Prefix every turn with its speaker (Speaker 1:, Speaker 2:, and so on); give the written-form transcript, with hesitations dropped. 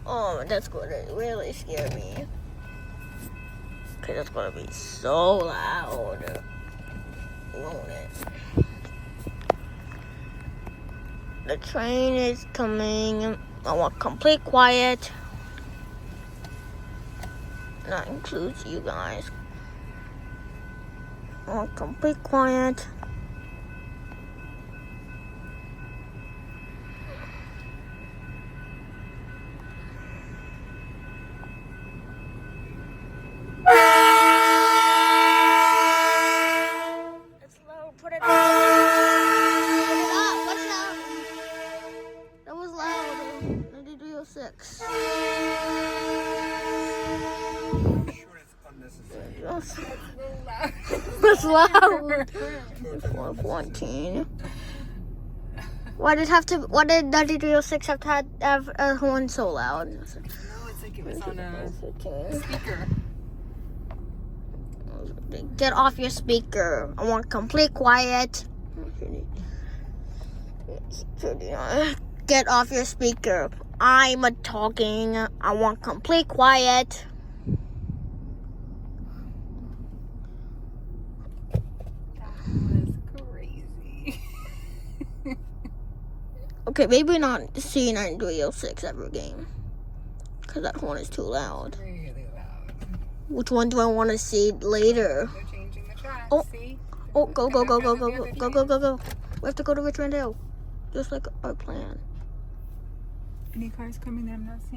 Speaker 1: Oh, that's gonna really scare me. Okay, that's gonna be so loud. Won't it? The train is coming. I want complete quiet. That includes you guys. I want complete quiet. It's loud. Put it up. Put it up. That was loud. 9306. That's loud. 414. Why did 9306 have to have a horn so loud?
Speaker 2: No, it's like it was on a speaker.
Speaker 1: Get off your speaker. I want complete quiet. Get off your speaker. I'm talking. I want complete quiet. Okay, maybe not C9306 ever again. Because that horn is too loud.
Speaker 2: Really loud.
Speaker 1: Which one do I want to see later?
Speaker 2: They're changing the track,
Speaker 1: Oh.
Speaker 2: see?
Speaker 1: Oh, go. We have to go to Richmond Hill. Just like our plan.
Speaker 2: Any cars coming that I'm not seeing?